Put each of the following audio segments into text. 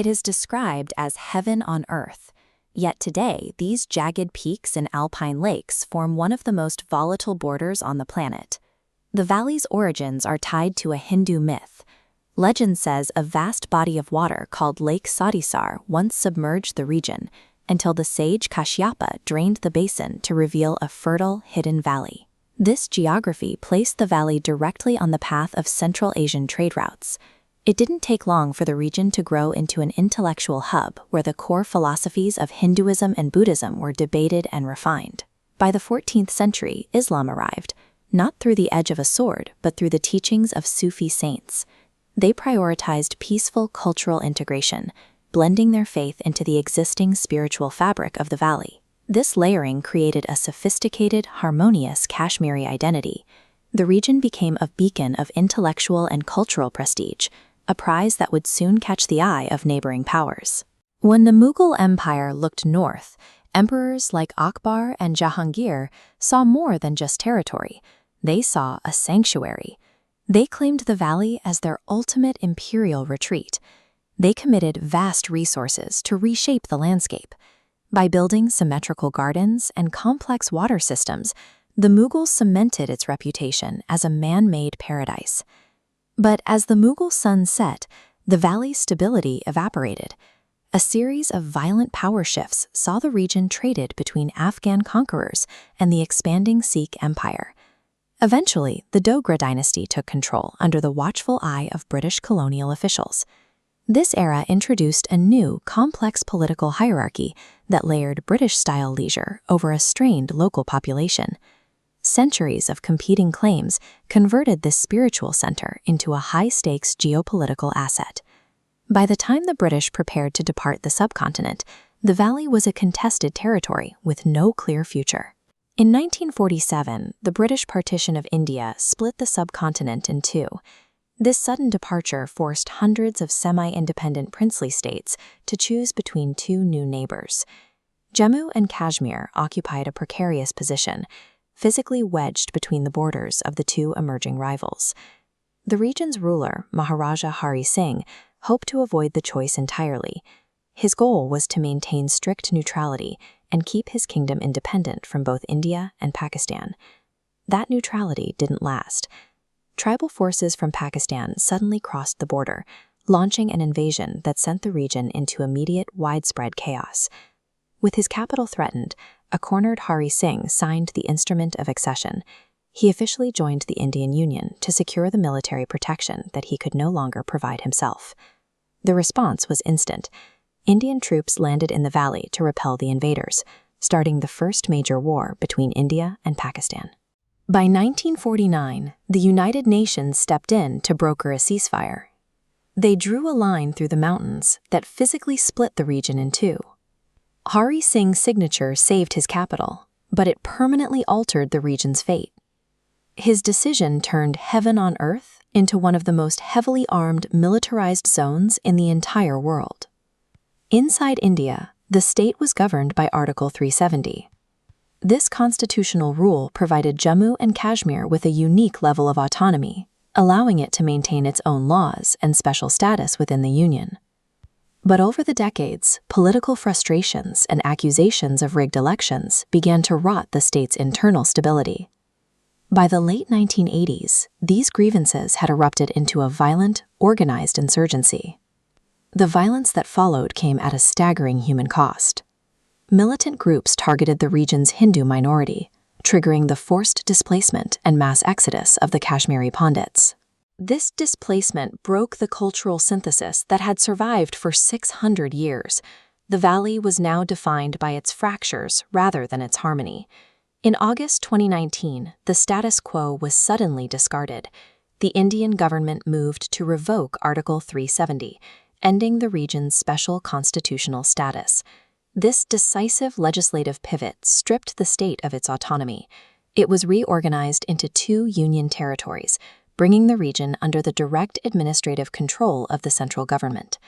It is described as heaven on earth. Yet today, these jagged peaks and alpine lakes form one of the most volatile borders on the planet. The valley's origins are tied to a Hindu myth. Legend says a vast body of water called Lake Sadisar once submerged the region, until the sage Kashyapa drained the basin to reveal a fertile, hidden valley. This geography placed the valley directly on the path of Central Asian trade routes. It didn't take long for the region to grow into an intellectual hub where the core philosophies of Hinduism and Buddhism were debated and refined. By the 14th century, Islam arrived, not through the edge of a sword, but through the teachings of Sufi saints. They prioritized peaceful cultural integration, blending their faith into the existing spiritual fabric of the valley. This layering created a sophisticated, harmonious Kashmiri identity. The region became a beacon of intellectual and cultural prestige, a prize that would soon catch the eye of neighboring powers. When the Mughal Empire looked north, emperors like Akbar and Jahangir saw more than just territory. They saw a sanctuary. They claimed the valley as their ultimate imperial retreat. They committed vast resources to reshape the landscape. By building symmetrical gardens and complex water systems, the Mughals cemented its reputation as a man-made paradise. But as the Mughal sun set, the valley's stability evaporated. A series of violent power shifts saw the region traded between Afghan conquerors and the expanding Sikh Empire. Eventually, the Dogra dynasty took control under the watchful eye of British colonial officials. This era introduced a new, complex political hierarchy that layered British-style leisure over a strained local population. Centuries of competing claims converted this spiritual center into a high-stakes geopolitical asset. By the time the British prepared to depart the subcontinent, the valley was a contested territory with no clear future. In 1947, the British partition of India split the subcontinent in two. This sudden departure forced hundreds of semi-independent princely states to choose between two new neighbors. Jammu and Kashmir occupied a precarious position, physically wedged between the borders of the two emerging rivals. The region's ruler, Maharaja Hari Singh, hoped to avoid the choice entirely. His goal was to maintain strict neutrality and keep his kingdom independent from both India and Pakistan. That neutrality didn't last. Tribal forces from Pakistan suddenly crossed the border, launching an invasion that sent the region into immediate, widespread chaos. With his capital threatened, a cornered Hari Singh signed the Instrument of Accession. He officially joined the Indian Union to secure the military protection that he could no longer provide himself. The response was instant. Indian troops landed in the valley to repel the invaders, starting the first major war between India and Pakistan. By 1949, the United Nations stepped in to broker a ceasefire. They drew a line through the mountains that physically split the region in two. Hari Singh's signature saved his capital, but it permanently altered the region's fate. His decision turned heaven on earth into one of the most heavily armed, militarized zones in the entire world. Inside India, the state was governed by Article 370. This constitutional rule provided Jammu and Kashmir with a unique level of autonomy, allowing it to maintain its own laws and special status within the Union. But over the decades, political frustrations and accusations of rigged elections began to rot the state's internal stability. By the late 1980s, these grievances had erupted into a violent, organized insurgency. The violence that followed came at a staggering human cost. Militant groups targeted the region's Hindu minority, triggering the forced displacement and mass exodus of the Kashmiri Pandits. This displacement broke the cultural synthesis that had survived for 600 years. The valley was now defined by its fractures rather than its harmony. In August 2019, the status quo was suddenly discarded. The Indian government moved to revoke Article 370, ending the region's special constitutional status. This decisive legislative pivot stripped the state of its autonomy. It was reorganized into two union territories, bringing the region under the direct administrative control of the central government.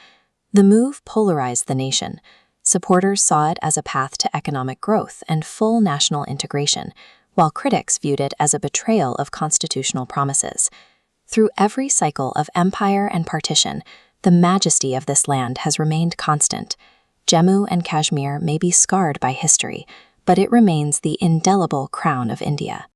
The move polarized the nation. Supporters saw it as a path to economic growth and full national integration, while critics viewed it as a betrayal of constitutional promises. Through every cycle of empire and partition, The majesty of this land has remained constant. Jammu and Kashmir may be scarred by history, but it remains the indelible crown of India.